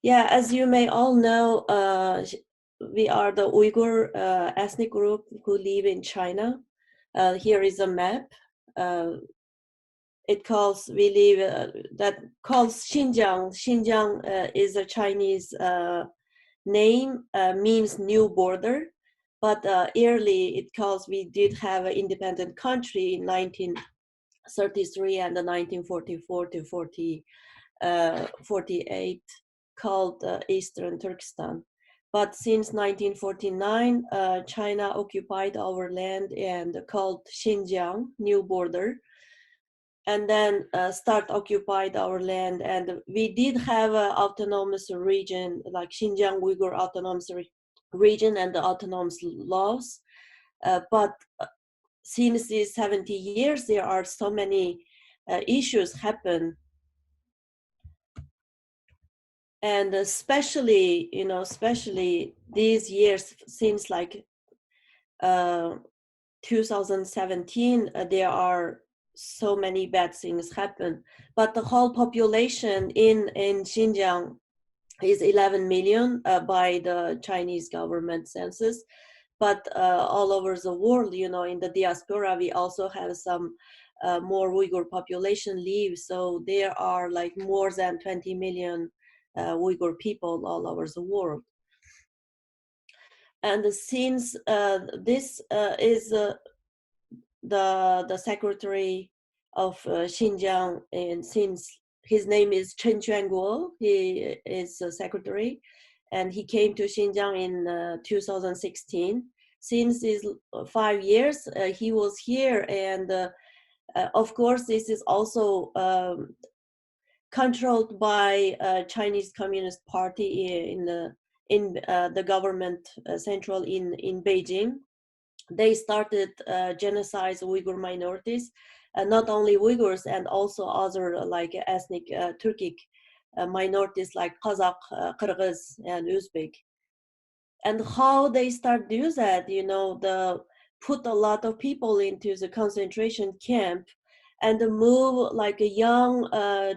Yeah, as you may all know, we are the Uyghur ethnic group who live in China. Here is a map. Uh, it calls, we live, that calls Xinjiang. Xinjiang is a Chinese name, means new border. But early it calls, we did have an independent country in 1933 and 1944 to 48 called Eastern Turkestan. But since 1949, China occupied our land and called Xinjiang, new border, and then start occupied our land. And we did have an autonomous region like Xinjiang Uyghur Autonomous Region and the autonomous laws. But since these 70 years, there are so many issues happen. And especially, especially these years, since like 2017, there are so many bad things happen. But the whole population in Xinjiang is 11 million by the Chinese government census. But all over the world, in the diaspora, we also have some more Uyghur population live. So there are like more than 20 million Uyghur people all over the world. And since this is the secretary of Xinjiang, and since his name is Chen Quanguo, he is a secretary, and he came to Xinjiang in 2016. Since these 5 years, he was here, and of course, this is also controlled by Chinese Communist Party in the government central in Beijing. They started genocide Uyghur minorities, not only Uyghurs and also other like ethnic Turkic minorities like Kazakh, Kyrgyz, and Uzbek. And how they start do that, the put a lot of people into the concentration camp and move like a young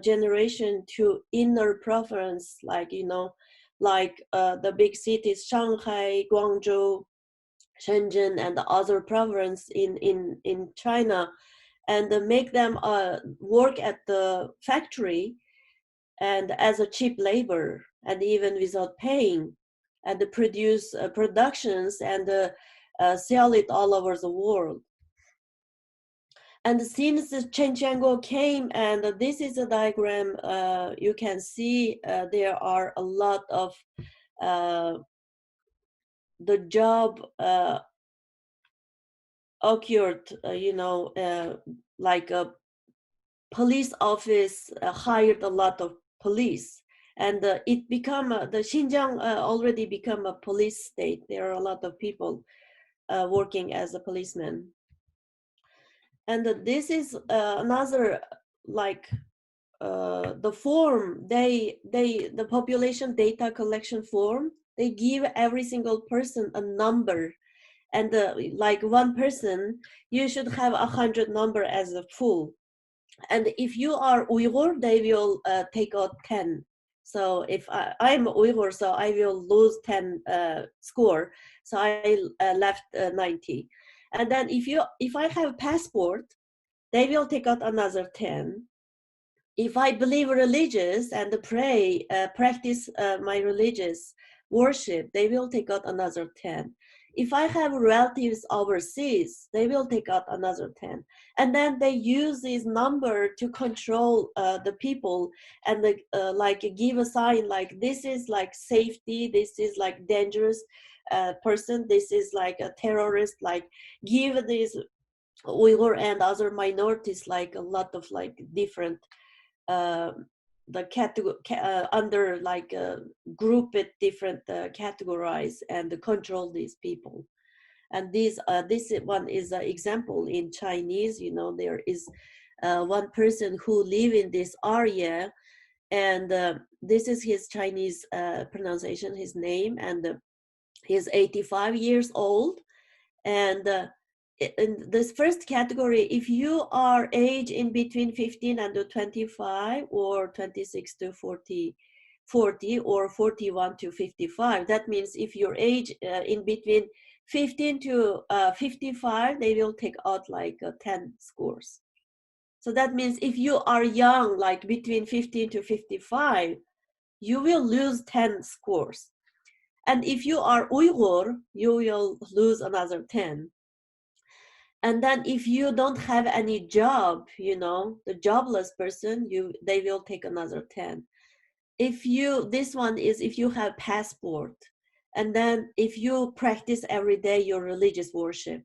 generation to inner province, like the big cities Shanghai, Guangzhou, Shenzhen, and the other province in China, and make them work at the factory and as a cheap labor, and even without paying, and produce productions and sell it all over the world. And since Chen Qianguo came, and this is a diagram, you can see there are a lot of the job occurred, like a police office hired a lot of police, and it become the Xinjiang already become a police state. There are a lot of people working as a policeman, and this is another like the form the population data collection form. They give every single person a number, and like one person, you should have 100 number as a full. And if you are Uyghur, they will take out 10. So if I'm Uyghur, so I will lose 10 score. So I left 90. And then if I have passport, they will take out another 10. If I believe religious and pray, practice my religious worship, they will take out another 10. If I have relatives overseas, they will take out another 10. And then they use this number to control the people, and like give a sign like this is like safety, this is like dangerous person, this is like a terrorist, like give these Uyghur and other minorities like a lot of like different the category under like group it different categorize and control these people. And this one is an example in Chinese. There is one person who live in this area, and this is his Chinese pronunciation, his name, and he's 85 years old. And in this first category, if you are age in between 15 and 25 or 26 to 40 or 41 to 55. That means if your age in between 15 to 55, they will take out like 10 scores. So that means if you are young, like between 15 to 55, you will lose 10 scores. And if you are Uyghur, you will lose another 10. And then if you don't have any job, you know, the jobless person, they will take another 10. If you, this one is if you have passport, and then if you practice every day your religious worship,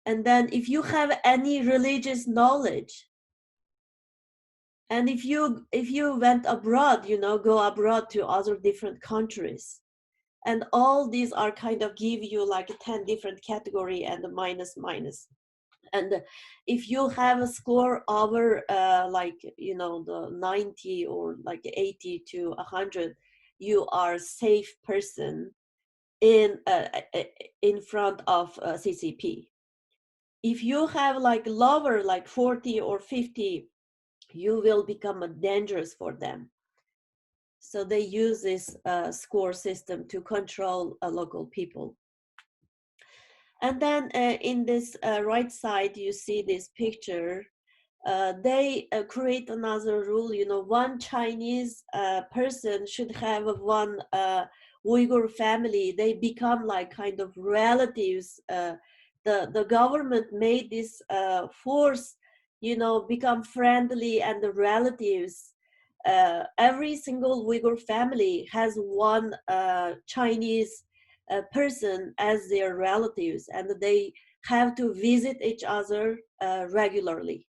and then if you have any religious knowledge, and if you went abroad, you know, go abroad to other different countries, and all these are kind of give you like 10 different category and minus minus. And if you have a score over like, you know, the 90 or like 80 to 100, you are safe person in front of CCP. If you have like lower, like 40 or 50, you will become dangerous for them. So they use this score system to control local people. And then in this right side, you see this picture. They create another rule, you know, one Chinese person should have one Uyghur family. They become like kind of relatives. The government made this force, you know, become friendly and the relatives. Every single Uyghur family has one Chinese person as their relatives, and they have to visit each other regularly.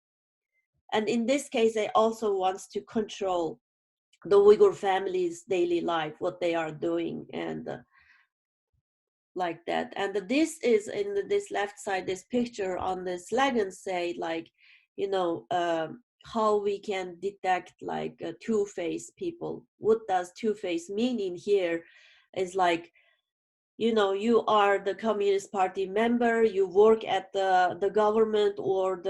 And in this case, they also wants to control the Uyghur family's daily life, what they are doing, and like that. And this is in this left side, this picture on the slogan say like, you know, how we can detect like two-faced people. What does two-faced mean in here is like, you know, you are the Communist Party member, you work at the government or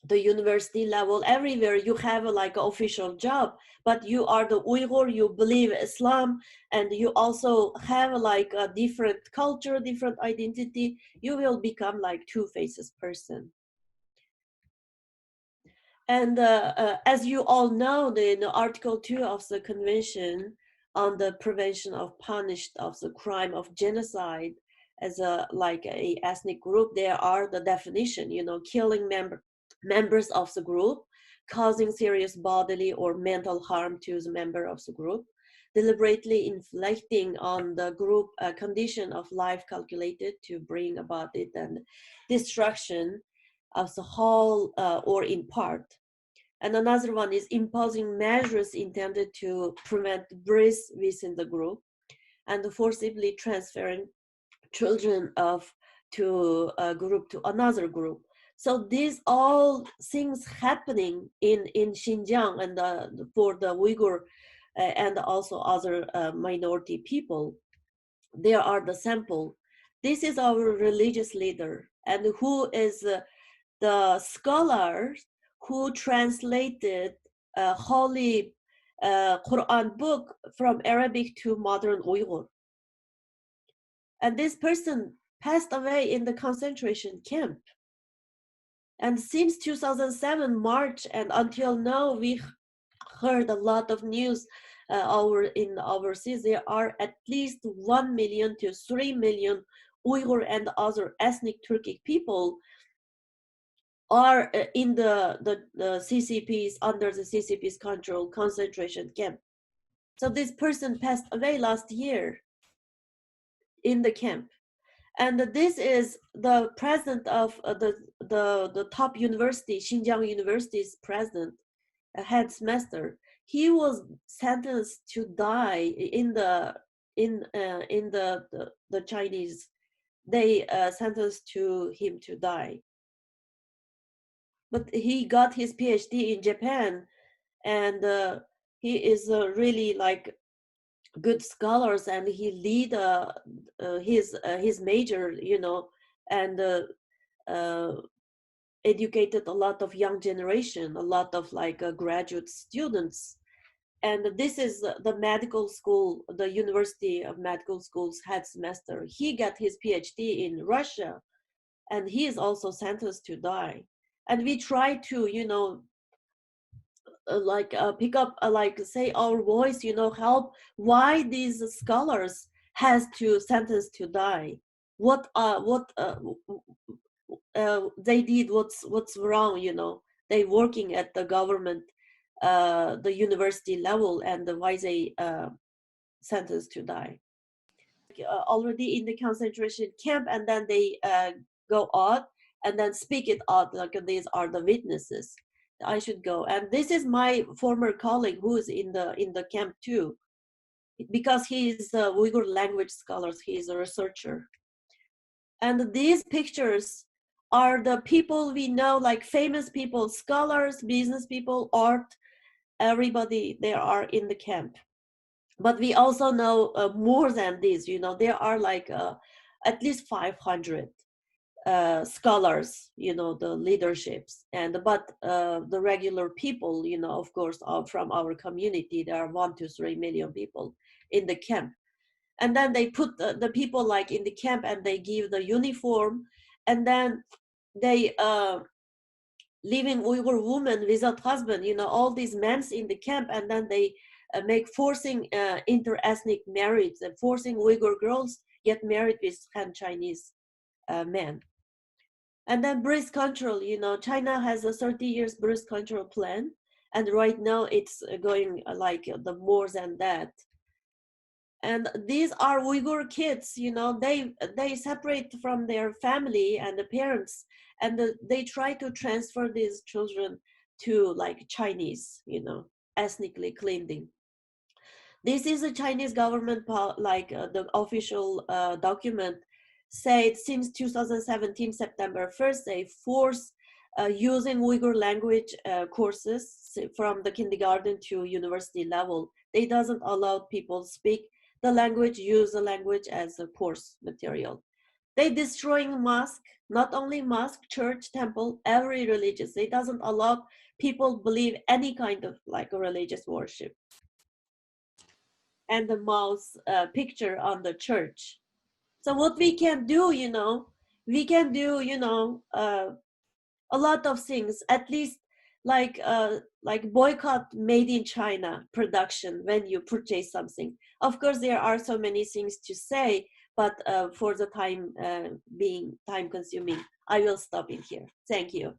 the university level, everywhere you have like an official job, but you are the Uyghur, you believe Islam, and you also have like a different culture, different identity, you will become like two-faces person. And as you all know, in Article 2 of the Convention on the Prevention of Punished of the Crime of Genocide as a like a ethnic group, there are the definition, you know, killing members of the group, causing serious bodily or mental harm to the member of the group, deliberately inflicting on the group a condition of life calculated to bring about it and destruction of the whole or in part. And another one is imposing measures intended to prevent birth within the group and forcibly transferring children to a group to another group. So these all things happening in Xinjiang and for the Uyghur and also other minority people. There are the sample. This is our religious leader, and who is the scholars who translated a holy Quran book from Arabic to modern Uyghur. And this person passed away in the concentration camp. And since 2007 March and until now, we heard a lot of news in overseas. There are at least 1 million to 3 million Uyghur and other ethnic Turkic people are in the CCP's, under the CCP's control concentration camp. So this person passed away last year in the camp. And this is the president of the top university, Xinjiang University's president, headmaster. He was sentenced to die in the Chinese. They sentenced to him to die. But he got his PhD in Japan, and he is really like good scholars, and he lead his major, you know, and educated a lot of young generation, a lot of like graduate students. and this is the medical school, the University of Medical Schools headmaster. He got his PhD in Russia, and he is also sentenced to die. And we try to, pick up, like say our voice, help why these scholars has to sentence to die. What they did, what's wrong, they working at the government, the university level, and why they sentenced to die. Already in the concentration camp, and then they go out and then speak it out like these are the witnesses. I should go. And this is my former colleague who is in the camp too, because he is a Uyghur language scholar. He is a researcher. And these pictures are the people we know, like famous people, scholars, business people, art, everybody, they are in the camp. But we also know more than this, there are like at least 500 scholars, the leaderships, but the regular people, of course, are from our community. There are 1 to 3 million people in the camp. And then they put the people like in the camp, and they give the uniform, and then they living Uyghur women without husband, all these men in the camp, and then they make forcing inter-ethnic marriage, and forcing Uyghur girls get married with Han Chinese men. And then birth control, China has a 30 years birth control plan, and right now it's going like the more than that. And these are Uyghur kids, they separate from their family and the parents, and they try to transfer these children to like Chinese, ethnically cleansing. This is a Chinese government, the official document said since 2017, September 1st, they force using Uyghur language courses from the kindergarten to university level. They doesn't allow people speak the language, use the language as a course material. They destroying mosque, not only mosque, church, temple, every religious. They doesn't allow people believe any kind of like a religious worship. And the mouse picture on the church. So what we can do, we can do, a lot of things, at least like boycott made in China production when you purchase something. Of course, there are so many things to say, but for the time being time consuming, I will stop it here. Thank you.